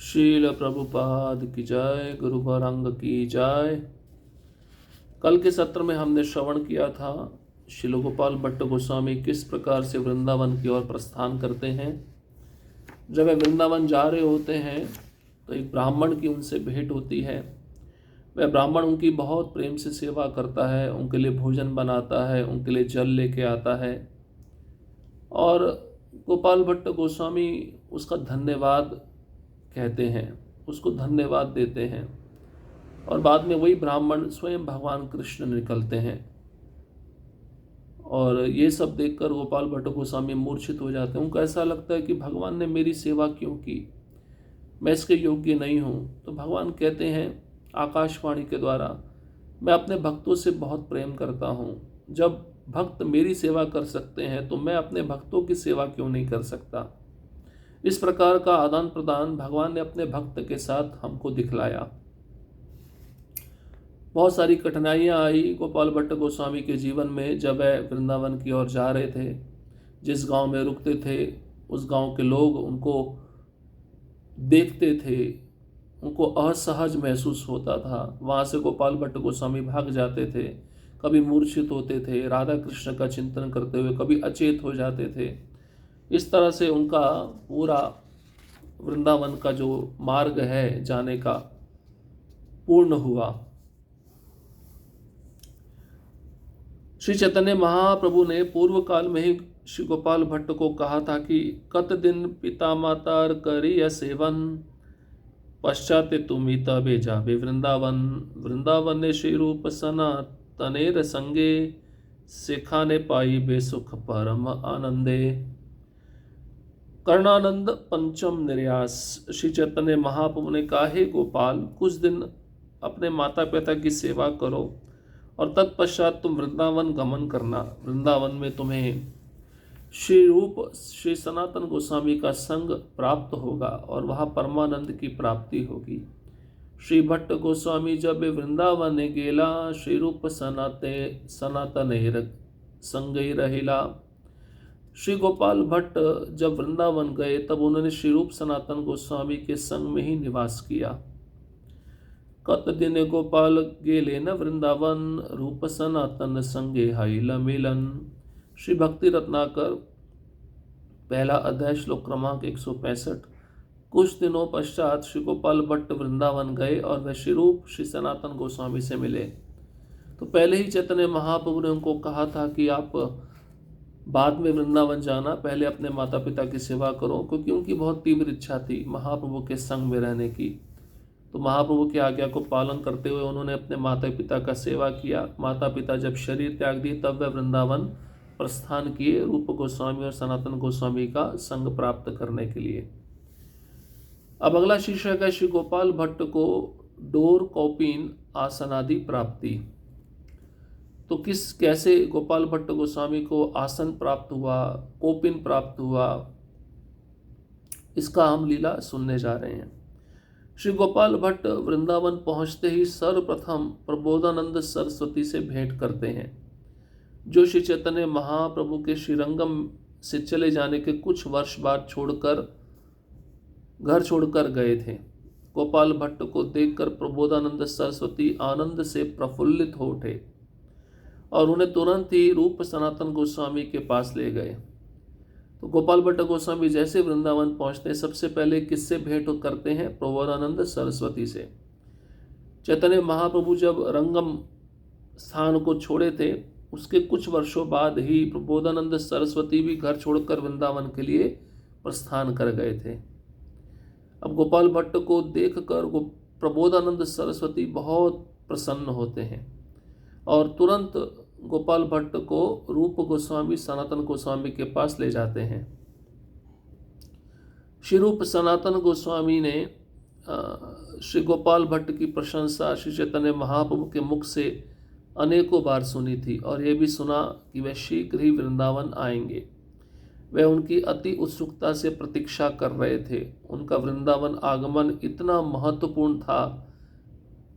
शील प्रभुपाद की जय, गुरु गौरांग की जय। कल के सत्र में हमने श्रवण किया था श्रील गोपाल भट्ट गोस्वामी किस प्रकार से वृंदावन की ओर प्रस्थान करते हैं। जब वे वृंदावन जा रहे होते हैं तो एक ब्राह्मण की उनसे भेंट होती है। वह ब्राह्मण उनकी बहुत प्रेम से सेवा करता है, उनके लिए भोजन बनाता है, उनके लिए जल लेके आता है और गोपाल भट्ट गोस्वामी उसका धन्यवाद कहते हैं, उसको धन्यवाद देते हैं। और बाद में वही ब्राह्मण स्वयं भगवान कृष्ण निकलते हैं और ये सब देखकर गोपाल भट्ट गोस्वामी मूर्छित हो जाते हैं। उनको ऐसा लगता है कि भगवान ने मेरी सेवा क्यों की, मैं इसके योग्य नहीं हूँ। तो भगवान कहते हैं आकाशवाणी के द्वारा, मैं अपने भक्तों से बहुत प्रेम करता हूँ। जब भक्त मेरी सेवा कर सकते हैं तो मैं अपने भक्तों की सेवा क्यों नहीं कर सकता। इस प्रकार का आदान प्रदान भगवान ने अपने भक्त के साथ हमको दिखलाया। बहुत सारी कठिनाइयाँ आई गोपाल भट्ट गोस्वामी के जीवन में जब वह वृंदावन की ओर जा रहे थे। जिस गांव में रुकते थे उस गांव के लोग उनको देखते थे, उनको असहज महसूस होता था। वहाँ से गोपाल भट्ट गोस्वामी भाग जाते थे, कभी मूर्छित होते थे, राधा कृष्ण का चिंतन करते हुए कभी अचेत हो जाते थे। इस तरह से उनका पूरा वृंदावन का जो मार्ग है जाने का पूर्ण हुआ। श्री चैतन्य महाप्रभु ने पूर्व काल में ही श्री गोपाल भट्ट को कहा था कि कत दिन पिता मातार करिय सेवन, पश्चात तुमी तबे जाबे वृंदावन। वृंदावन ने श्री रूप सनातनेर संगे, सिखाने पाई बेसुख परम आनंदे। कर्णानंद पंचम निर्यास। श्री चैतन्य महाप्रभु ने कहा, हे गोपाल, कुछ दिन अपने माता पिता की सेवा करो और तत्पश्चात तुम वृंदावन गमन करना। वृंदावन में तुम्हें श्री रूप श्री सनातन गोस्वामी का संग प्राप्त होगा और वहाँ परमानंद की प्राप्ति होगी। श्री भट्ट गोस्वामी जब वृंदावन गेला, श्री रूप सनातन संग रहिला। श्री गोपाल भट्ट जब वृंदावन गए तब उन्होंने श्री रूप सनातन गोस्वामी के संग में ही निवास किया। कत दिन गोपाल गेले न वृंदावन, रूप सनातन संगे हाइल मिलन। श्री भक्ति रत्नाकर पहला अध्याय श्लोक क्रमांक 165। कुछ दिनों पश्चात श्री गोपाल भट्ट वृंदावन गए और वह श्री रूप श्री सनातन गोस्वामी से मिले। तो पहले ही चैतन्य महाप्रभु ने उनको कहा था कि आप बाद में वृंदावन जाना, पहले अपने माता पिता की सेवा करो, क्योंकि उनकी बहुत तीव्र इच्छा थी महाप्रभु के संग में रहने की। तो महाप्रभु की आज्ञा को पालन करते हुए उन्होंने अपने माता पिता का सेवा किया। माता पिता जब शरीर त्याग दिए तब वह वृंदावन प्रस्थान किए रूप गोस्वामी और सनातन गोस्वामी का संग प्राप्त करने के लिए। अब अगला शीर्षक है श्री गोपाल भट्ट को डोर कौपीन आसनादि प्राप्ति। तो कैसे गोपाल भट्ट गोस्वामी को आसन प्राप्त हुआ, कौपीन प्राप्त हुआ, इसका हम लीला सुनने जा रहे हैं। श्री गोपाल भट्ट वृंदावन पहुंचते ही सर्वप्रथम प्रबोधानंद सरस्वती से भेंट करते हैं, जो श्री चैतन्य महाप्रभु के श्रीरंगम से चले जाने के कुछ वर्ष बाद घर छोड़कर गए थे। गोपाल भट्ट को देखकर प्रबोधानंद सरस्वती आनंद से प्रफुल्लित हो उठे और उन्हें तुरंत ही रूप सनातन गोस्वामी के पास ले गए। तो गोपाल भट्ट गोस्वामी जैसे वृंदावन पहुंचते सबसे पहले किससे भेंट करते हैं? प्रबोधानंद सरस्वती से। चैतन्य महाप्रभु जब रंगम स्थान को छोड़े थे उसके कुछ वर्षों बाद ही प्रबोधानंद सरस्वती भी घर छोड़कर वृंदावन के लिए प्रस्थान कर गए थे। अब गोपाल भट्ट को देखकर प्रबोधानंद सरस्वती बहुत प्रसन्न होते हैं और तुरंत गोपाल भट्ट को रूप गोस्वामी सनातन गोस्वामी के पास ले जाते हैं। श्री रूप सनातन गोस्वामी ने श्री गोपाल भट्ट की प्रशंसा श्री चैतन्य महाप्रभु के मुख से अनेकों बार सुनी थी और यह भी सुना कि वह शीघ्र ही वृंदावन आएंगे। वह उनकी अति उत्सुकता से प्रतीक्षा कर रहे थे। उनका वृंदावन आगमन इतना महत्वपूर्ण था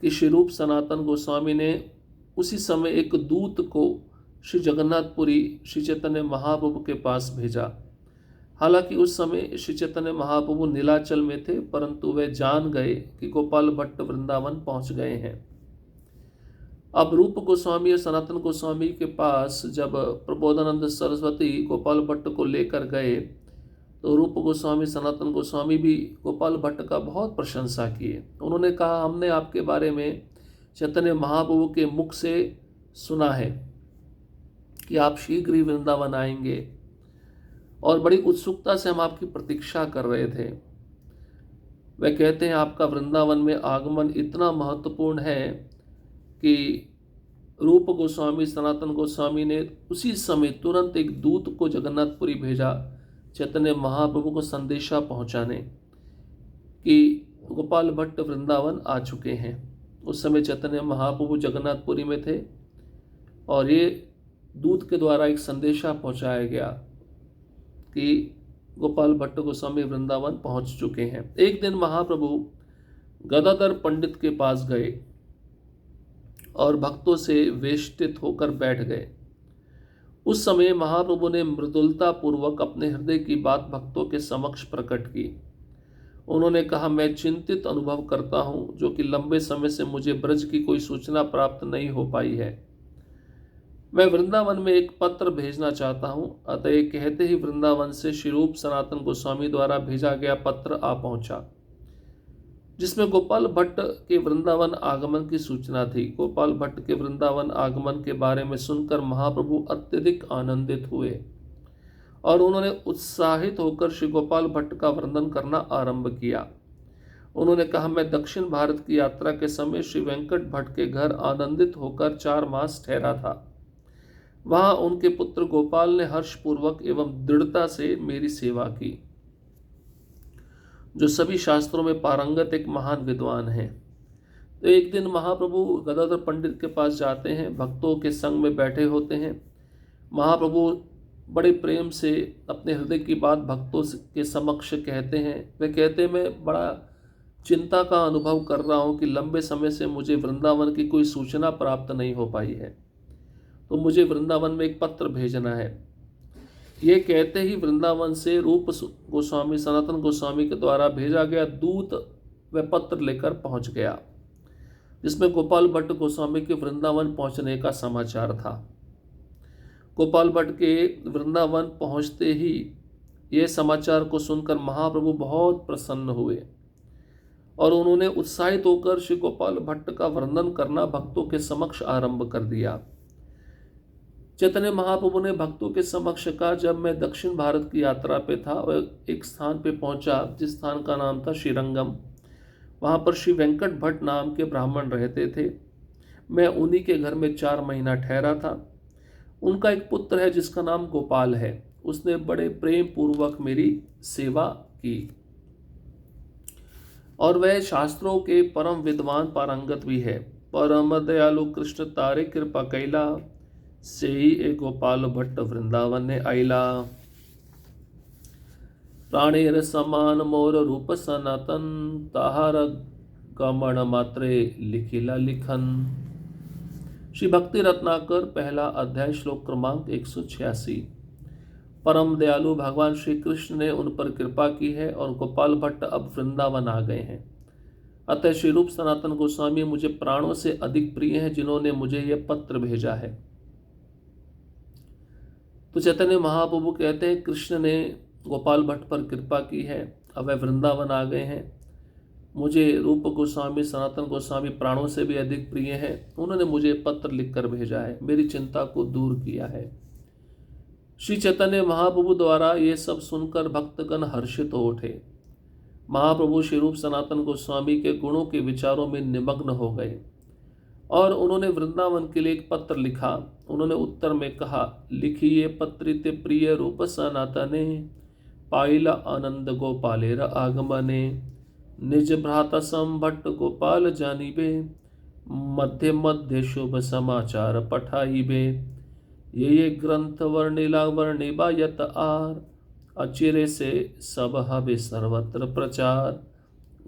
कि श्री रूप सनातन गोस्वामी ने उसी समय एक दूत को श्री जगन्नाथपुरी श्री चैतन्य महाप्रभु के पास भेजा हालांकि उस समय श्री चैतन्य महाप्रभु नीलाचल में थे, परंतु वे जान गए कि गोपाल भट्ट वृंदावन पहुंच गए हैं। अब रूप गोस्वामी और सनातन गोस्वामी के पास जब प्रबोधानंद सरस्वती गोपाल भट्ट को लेकर गए, तो रूप गोस्वामी सनातन गोस्वामी भी गोपाल भट्ट का बहुत प्रशंसा किए। उन्होंने कहा, हमने आपके बारे में चैतन्य महाप्रभु के मुख से सुना है कि आप शीघ्र ही वृंदावन आएंगे, और बड़ी उत्सुकता से हम आपकी प्रतीक्षा कर रहे थे। वे कहते हैं, आपका वृंदावन में आगमन इतना महत्वपूर्ण है कि रूप गोस्वामी सनातन गोस्वामी ने उसी समय तुरंत एक दूत को जगन्नाथपुरी भेजा चैतन्य महाप्रभु को संदेशा पहुंचाने कि गोपाल भट्ट वृंदावन आ चुके हैं। उस समय चैतन्य महाप्रभु जगन्नाथपुरी में थे और ये दूत के द्वारा एक संदेशा पहुंचाया गया कि गोपाल भट्ट गोस्वामी वृंदावन पहुंच चुके हैं। एक दिन महाप्रभु गदाधर पंडित के पास गए और भक्तों से वेष्टित होकर बैठ गए। उस समय महाप्रभु ने मृदुलता पूर्वक अपने हृदय की बात भक्तों के समक्ष प्रकट की। उन्होंने कहा, मैं चिंतित अनुभव करता हूँ, जो कि लंबे समय से मुझे ब्रज की कोई सूचना प्राप्त नहीं हो पाई है। मैं वृंदावन में एक पत्र भेजना चाहता हूँ। अतः ये कहते ही वृंदावन से श्री रूप सनातन गोस्वामी द्वारा भेजा गया पत्र आ पहुंचा, जिसमें गोपाल भट्ट के वृंदावन आगमन की सूचना थी। गोपाल भट्ट के वृंदावन आगमन के बारे में सुनकर महाप्रभु अत्यधिक आनंदित हुए और उन्होंने उत्साहित होकर श्री गोपाल भट्ट का वर्णन करना आरंभ किया। उन्होंने कहा, मैं दक्षिण भारत की यात्रा के समय श्री वेंकट भट्ट के घर आनंदित होकर 4 मास ठहरा था। वहां उनके पुत्र गोपाल ने हर्षपूर्वक एवं दृढ़ता से मेरी सेवा की, जो सभी शास्त्रों में पारंगत एक महान विद्वान हैं। तो एक दिन महाप्रभु गदाधर पंडित के पास जाते हैं, भक्तों के संग में बैठे होते हैं। महाप्रभु बड़े प्रेम से अपने हृदय की बात भक्तों के समक्ष कहते हैं। वे कहते हैं, मैं बड़ा चिंता का अनुभव कर रहा हूँ कि लंबे समय से मुझे वृंदावन की कोई सूचना प्राप्त नहीं हो पाई है, तो मुझे वृंदावन में एक पत्र भेजना है। ये कहते ही वृंदावन से रूप गोस्वामी सनातन गोस्वामी के द्वारा भेजा गया दूत वह पत्र लेकर पहुंच गया, जिसमें गोपाल भट्ट गोस्वामी के वृंदावन पहुंचने का समाचार था। गोपाल भट्ट के वृंदावन पहुंचते ही ये समाचार को सुनकर महाप्रभु बहुत प्रसन्न हुए और उन्होंने उत्साहित होकर श्री गोपाल भट्ट का वर्णन करना भक्तों के समक्ष आरंभ कर दिया। चैतन्य महाप्रभु ने भक्तों के समक्ष कहा, जब मैं दक्षिण भारत की यात्रा पे था और एक स्थान पे पहुंचा जिस स्थान का नाम था श्रीरंगम, वहाँ पर श्री वेंकट भट्ट नाम के ब्राह्मण रहते थे। मैं उन्हीं के घर में 4 महीना ठहरा था। उनका एक पुत्र है जिसका नाम गोपाल है। उसने बड़े प्रेम पूर्वक मेरी सेवा की और वह शास्त्रों के परम विद्वान पारंगत भी है। परम दयालु कृष्ण तारे कृपा कैला, से ही ए गोपाल भट्ट वृंदावन ने आइला। प्राणेर समान मोर रूप सनातन, ताहार गमन मात्रे लिखिला लिखन। श्री भक्ति रत्नाकर पहला अध्याय श्लोक क्रमांक 186। परम दयालु भगवान श्री कृष्ण ने उन पर कृपा की है और गोपाल भट्ट अब वृंदावन आ गए हैं। अतः श्री रूप सनातन गोस्वामी मुझे प्राणों से अधिक प्रिय हैं, जिन्होंने मुझे यह पत्र भेजा है। तो चैतन्य महाप्रभु कहते हैं, कृष्ण ने गोपाल भट्ट पर कृपा की है, अब वह वृंदावन आ गए हैं। मुझे रूप गोस्वामी सनातन गोस्वामी प्राणों से भी अधिक प्रिय है। उन्होंने मुझे पत्र लिखकर भेजा है, मेरी चिंता को दूर किया है। श्री चैतन्य महाप्रभु द्वारा ये सब सुनकर भक्तगण हर्षित हो उठे। महाप्रभु श्री रूप सनातन गोस्वामी के गुणों के विचारों में निमग्न हो गए और उन्होंने वृंदावन के लिए एक पत्र लिखा। उन्होंने उत्तर में कहा, लिखिए पत्रित प्रिय रूप सनातने, पाइला आनंद गोपालेर आगमने। निज भ्राता सम भट्ट गोपाल जानिबे, मध्य मध्य शुभ समाचार पठाइबे। ये ग्रंथ वर्णिला वर्णिबा यत आर, अचिरे से सब हबे सर्वत्र प्रचार।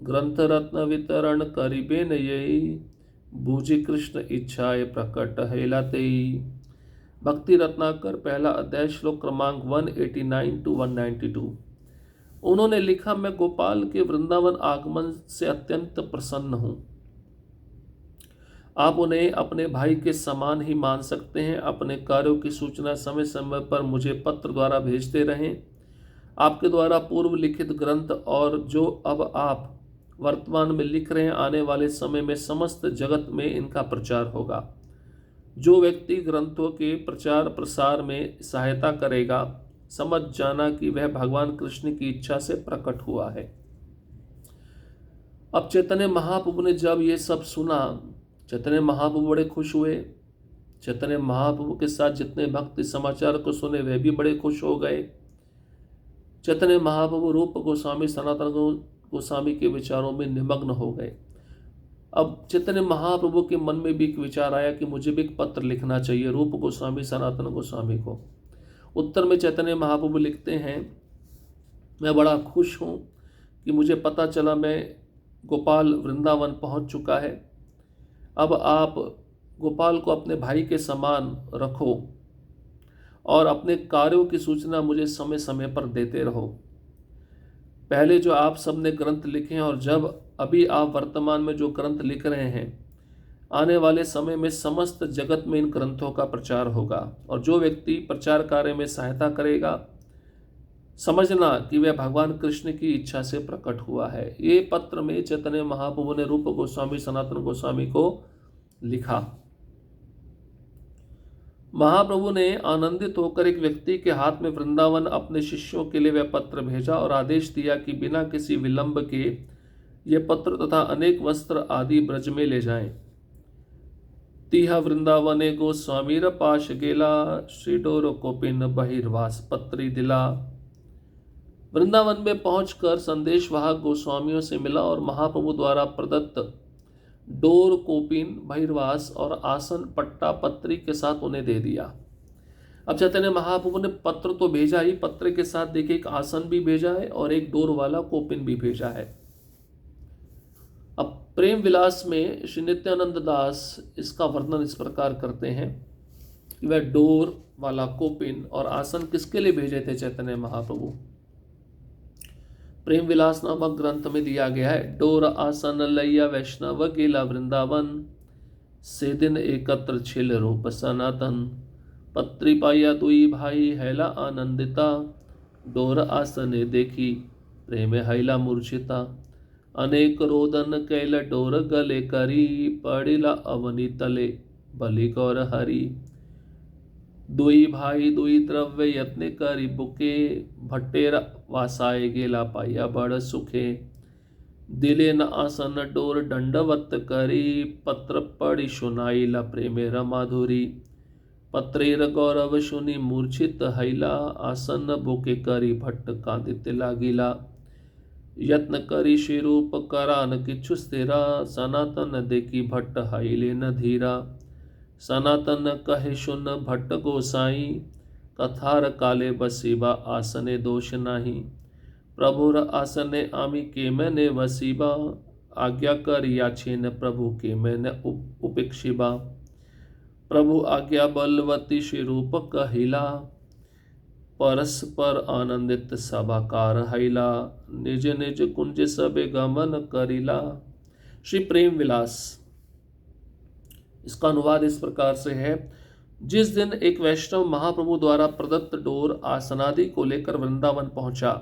ग्रंथ रत्न वितरण करिबेन यही, बूझी कृष्ण इच्छाए प्रकट हैलाते। भक्ति रत्नाकर, पहला अध्याय, श्लोक क्रमांक 189 to 192। उन्होंने लिखा, मैं गोपाल के वृंदावन आगमन से अत्यंत प्रसन्न हूँ। आप उन्हें अपने भाई के समान ही मान सकते हैं। अपने कार्यों की सूचना समय समय पर मुझे पत्र द्वारा भेजते रहें। आपके द्वारा पूर्व लिखित ग्रंथ और जो अब आप वर्तमान में लिख रहे हैं, आने वाले समय में समस्त जगत में इनका प्रचार होगा। जो व्यक्ति ग्रंथों के प्रचार प्रसार में सहायता करेगा, समझ जाना कि वह भगवान कृष्ण की इच्छा से प्रकट हुआ है। अब चैतन्य महाप्रभु ने जब ये सब सुना, चैतन्य महाप्रभु बड़े खुश हुए। चैतन्य महाप्रभु के साथ जितने भक्त इस समाचार को सुने वे भी बड़े खुश हो गए। चैतन्य महाप्रभु रूप गोस्वामी, सनातन गोस्वामी के विचारों में निमग्न हो गए। अब चैतन्य महाप्रभु के मन में भी एक विचार आया कि मुझे भी एक पत्र लिखना चाहिए रूप गोस्वामी, सनातन गोस्वामी को। उत्तर में चैतन्य महाप्रभु लिखते हैं, मैं बड़ा खुश हूँ कि मुझे पता चला मैं गोपाल वृंदावन पहुँच चुका है। अब आप गोपाल को अपने भाई के समान रखो और अपने कार्यों की सूचना मुझे समय समय पर देते रहो। पहले जो आप सबने ग्रंथ लिखे हैं और जब अभी आप वर्तमान में जो ग्रंथ लिख रहे हैं, आने वाले समय में समस्त जगत में इन ग्रंथों का प्रचार होगा। और जो व्यक्ति प्रचार कार्य में सहायता करेगा, समझना कि वह भगवान कृष्ण की इच्छा से प्रकट हुआ है। ये पत्र में चैतन्य महाप्रभु ने रूप गोस्वामी, सनातन गोस्वामी को लिखा। महाप्रभु ने आनंदित होकर एक व्यक्ति के हाथ में वृंदावन अपने शिष्यों के लिए वह पत्र भेजा और आदेश दिया कि बिना किसी विलंब के ये पत्र तथा अनेक वस्त्र आदि ब्रज में ले जाएं। तीहा वृंदावने गोस्वामीर पाश गेला, श्री डोर कोपिन बहिर्वास पत्री दिला। वृंदावन में पहुंचकर संदेशवाहक गोस्वामियों से मिला और महाप्रभु द्वारा प्रदत्त डोर, कोपिन, बहिर्वास और आसन पट्टा पत्री के साथ उन्हें दे दिया। अब चैतन्य महाप्रभु ने पत्र तो भेजा ही, पत्र के साथ देखिए एक आसन भी भेजा है और एक डोर वाला कोपिन भी भेजा है। अब प्रेम विलास में श्री नित्यानंद दास इसका वर्णन इस प्रकार करते हैं कि वह डोर वाला कोपिन और आसन किसके लिए भेजे थे चैतन्य महाप्रभु। प्रेम विलास नामक ग्रंथ में दिया गया है, डोर आसन लैया वैष्णव गेला वृंदावन, से दिन एकत्र छिल रूप सनातन, पत्री पाया दुई भाई हैला आनंदिता, डोर आसने देखी प्रेम हैला मूर्छिता, अनेक रोदन कैल डोर गले करी, पड़िला अवनी तले बलि गौर हरि, दुई भाई दुई द्रव्य यत्न करी बुके, भट्टेर वासाए गेला पाया बड़ सुखे, दिले न आसन डोर दंडवत करी, पत्र पड़ी सुनाई ला प्रेमेर माधुरी, पत्रेर गौरव सुनी मूर्छित हैला, आसन बुके करी भट्ट कांदित लागिला, यत्न करी शिरूप करान किछु स्थिरा, सनातन देखी भट्ट हाइले न धीरा, सनातन कहे सुन भट्ट गोसाई, कथार काले बसीबा आसने दोष नाही, प्रभुर आसने आमी के मैंने वसीबा, आज्ञा कर याचेन प्रभु के मैंने उपेक्षिबा, प्रभु आज्ञा बलवती शिरूप कहिला, परस्पर आनंदित सभाकार हैला, निज निज कुंज सबे गमन करिला। श्री प्रेम विलास, इसका अनुवाद इस प्रकार से है, जिस दिन एक वैष्णव महाप्रभु द्वारा प्रदत्त डोर आसनादि को लेकर वृंदावन पहुंचा,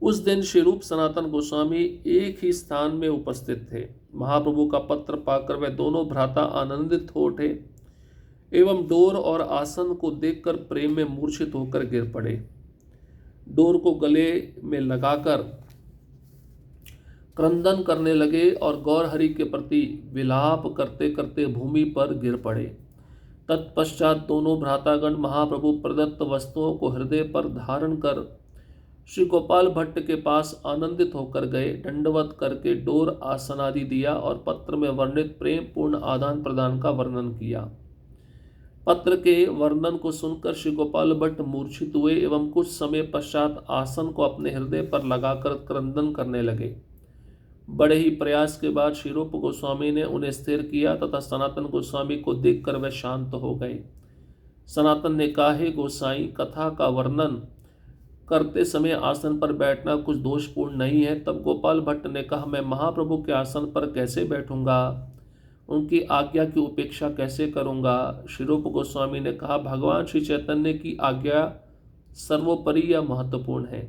उस दिन श्री रूप सनातन गोस्वामी एक ही स्थान में उपस्थित थे। महाप्रभु का पत्र पाकर वे दोनों भ्राता आनंदित हो उठे एवं डोर और आसन को देखकर प्रेम में मूर्छित होकर गिर पड़े। डोर को गले में लगाकर क्रंदन करने लगे और गौरहरि के प्रति विलाप करते करते भूमि पर गिर पड़े। तत्पश्चात दोनों भ्रातागण महाप्रभु प्रदत्त वस्तुओं को हृदय पर धारण कर श्री गोपाल भट्ट के पास आनंदित होकर गए, दंडवत करके डोर आसनादि दिया और पत्र में वर्णित प्रेम पूर्ण आदान प्रदान का वर्णन किया। पत्र के वर्णन को सुनकर श्री गोपाल भट्ट मूर्छित हुए एवं कुछ समय पश्चात आसन को अपने हृदय पर लगाकर क्रंदन करने लगे। बड़े ही प्रयास के बाद श्री रूप गोस्वामी ने उन्हें स्थिर किया तथा सनातन गोस्वामी को देखकर वे शांत हो गए। सनातन ने कहा, हे गोसाई, कथा का वर्णन करते समय आसन पर बैठना कुछ दोषपूर्ण नहीं है। तब गोपाल भट्ट ने कहा, मैं महाप्रभु के आसन पर कैसे बैठूंगा, उनकी आज्ञा की उपेक्षा कैसे करूंगा। श्री रूप गोस्वामी ने कहा, भगवान श्री चैतन्य की आज्ञा सर्वोपरि या महत्वपूर्ण है।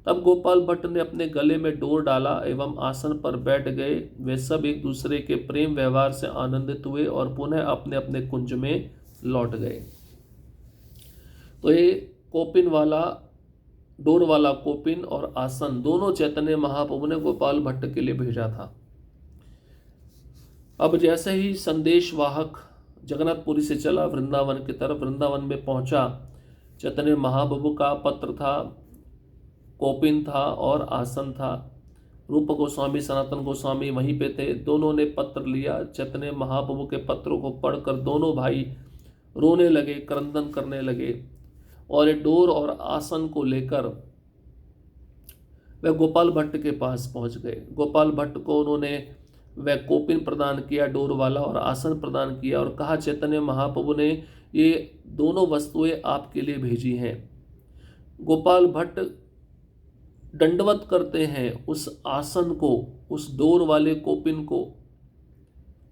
तब गोपाल भट्ट ने अपने गले में डोर डाला एवं आसन पर बैठ गए। वे सब एक दूसरे के प्रेम व्यवहार से आनंदित हुए और पुनः अपने अपने कुंज में लौट गए। तो ये कोपिन वाला, डोर वाला कोपिन और आसन दोनों चैतन्य महाप्रभु ने गोपाल भट्ट के लिए भेजा था। अब जैसे ही संदेश वाहक जगन्नाथपुरी से चला वृंदावन की तरफ, वृंदावन में पहुंचा, चैतन्य महाप्रभु का पत्र था, कोपिन था और आसन था। रूप गोस्वामी, सनातन गोस्वामी वहीं पे थे। दोनों ने पत्र लिया। चैतन्य महाप्रभु के पत्रों को पढ़कर दोनों भाई रोने लगे, क्रंदन करने लगे और एक डोर और आसन को लेकर वह गोपाल भट्ट के पास पहुंच गए। गोपाल भट्ट को उन्होंने वह कोपिन प्रदान किया, डोर वाला, और आसन प्रदान किया और कहा, चैतन्य महाप्रभु ने ये दोनों वस्तुएं आपके लिए भेजी हैं। गोपाल भट्ट दंडवत करते हैं उस आसन को, उस डोर वाले कोपिन को,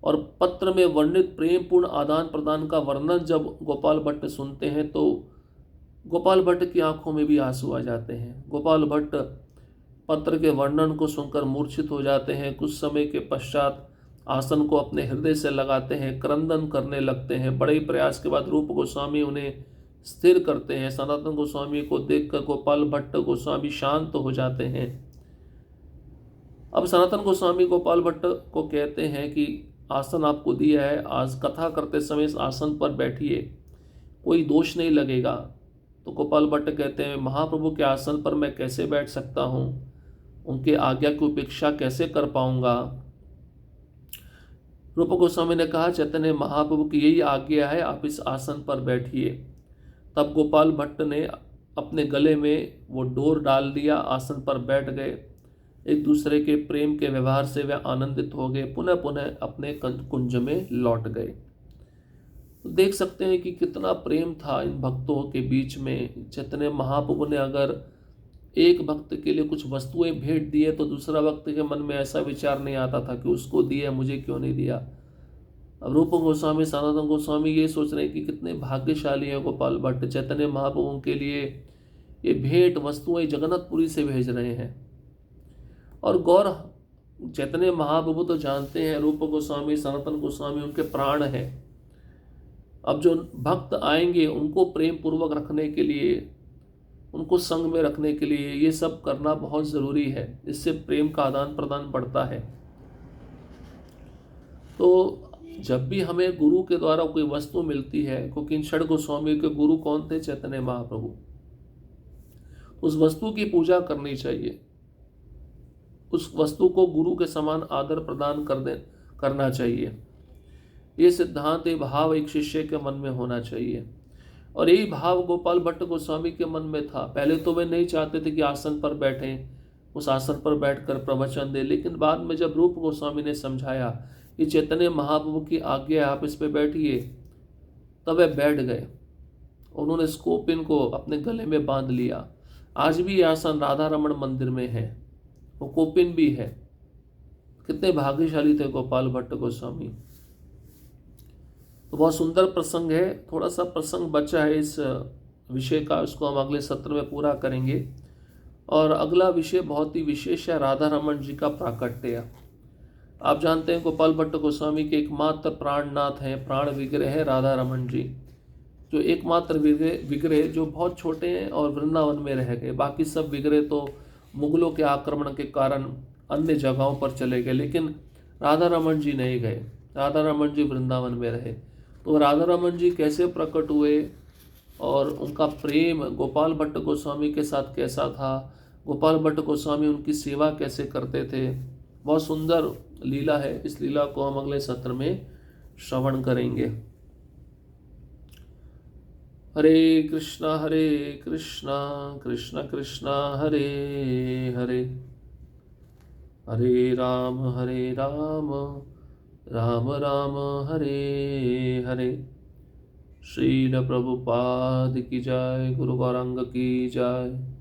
और पत्र में वर्णित प्रेम पूर्ण आदान प्रदान का वर्णन जब गोपाल भट्ट सुनते हैं तो गोपाल भट्ट की आंखों में भी आंसू आ जाते हैं। गोपाल भट्ट पत्र के वर्णन को सुनकर मूर्छित हो जाते हैं। कुछ समय के पश्चात आसन को अपने हृदय से लगाते हैं, क्रंदन करने लगते हैं। बड़े ही प्रयास के बाद रूप गोस्वामी उन्हें स्थिर करते हैं। सनातन गोस्वामी को देखकर गोपाल भट्ट गोस्वामी शांत हो जाते हैं। अब सनातन गोस्वामी गोपाल भट्ट को कहते हैं कि आसन आपको दिया है, आज कथा करते समय इस आसन पर बैठिए, कोई दोष नहीं लगेगा। तो गोपाल भट्ट कहते हैं, महाप्रभु के आसन पर मैं कैसे बैठ सकता हूँ, उनके आज्ञा की उपेक्षा कैसे कर पाऊंगा। रूप गोस्वामी ने कहा, चैतन्य महाप्रभु की यही आज्ञा है, आप इस आसन पर बैठिए। तब गोपाल भट्ट ने अपने गले में वो डोर डाल दिया, आसन पर बैठ गए। एक दूसरे के प्रेम के व्यवहार से वे आनंदित हो गए, पुनः पुनः अपने कुंज में लौट गए। तो देख सकते हैं कि कितना प्रेम था इन भक्तों के बीच में। चैतन्य महाप्रभु ने अगर एक भक्त के लिए कुछ वस्तुएं भेंट दिए तो दूसरा भक्त के मन में ऐसा विचार नहीं आता था कि उसको दिया, मुझे क्यों नहीं दिया। अब रूप गोस्वामी, सनातन गोस्वामी ये सोच रहे हैं कि कितने भाग्यशाली है गोपाल भट्ट, चैतन्य महाप्रभु के लिए ये भेंट वस्तुएं जगन्नाथपुरी से भेज रहे हैं। और गौर, चैतन्य महाप्रभु तो जानते हैं रूप गोस्वामी, सनातन गोस्वामी उनके प्राण है। अब जो भक्त आएंगे उनको प्रेम पूर्वक रखने के लिए, उनको संग में रखने के लिए ये सब करना बहुत ज़रूरी है। इससे प्रेम का आदान प्रदान बढ़ता है। तो जब भी हमें गुरु के द्वारा कोई वस्तु मिलती है, क्योंकि इन षड गोस्वामी के गुरु कौन थे? चैतन्य महाप्रभु। उस वस्तु की पूजा करनी चाहिए, उस वस्तु को गुरु के समान आदर प्रदान करना चाहिए। ये सिद्धांत, ये भाव एक शिष्य के मन में होना चाहिए। और यही भाव गोपाल भट्ट गोस्वामी के मन में था। पहले तो वे नहीं चाहते थे कि आसन पर बैठें, उस आसन पर बैठकर प्रवचन दें, लेकिन बाद में जब रूप गोस्वामी ने समझाया कि चैतन्य महाप्रभु की आज्ञा, आप इस पे बैठिए, तब वे बैठ गए। उन्होंने स्कोपिन को अपने गले में बांध लिया। आज भी ये आसन राधा रमण मंदिर में है, वो कोपिन भी है। कितने भाग्यशाली थे गोपाल भट्ट गोस्वामी। तो बहुत सुंदर प्रसंग है। थोड़ा सा प्रसंग बचा है इस विषय का, उसको हम अगले सत्र में पूरा करेंगे। और अगला विषय बहुत ही विशेष है, राधा रमण जी का प्राकट्य। आप जानते हैं गोपाल भट्ट गोस्वामी के एकमात्र प्राणनाथ हैं, प्राण विग्रह है राधा रमण जी, जो एकमात्र विग्रह जो बहुत छोटे हैं और वृंदावन में रह गए। बाकी सब विग्रह तो मुगलों के आक्रमण के कारण अन्य जगहों पर चले गए, लेकिन राधा रमण जी नहीं गए। राधा रमण जी वृंदावन में रहे। तो राधा रमण जी कैसे प्रकट हुए और उनका प्रेम गोपाल भट्ट गोस्वामी के साथ कैसा था, गोपाल भट्ट गोस्वामी उनकी सेवा कैसे करते थे, बहुत सुंदर लीला है। इस लीला को हम अगले सत्र में श्रवण करेंगे। हरे कृष्णा कृष्ण कृष्ण हरे हरे, हरे राम राम राम हरे हरे। श्रील प्रभुपाद की जय, गुरु गौरांग की जय।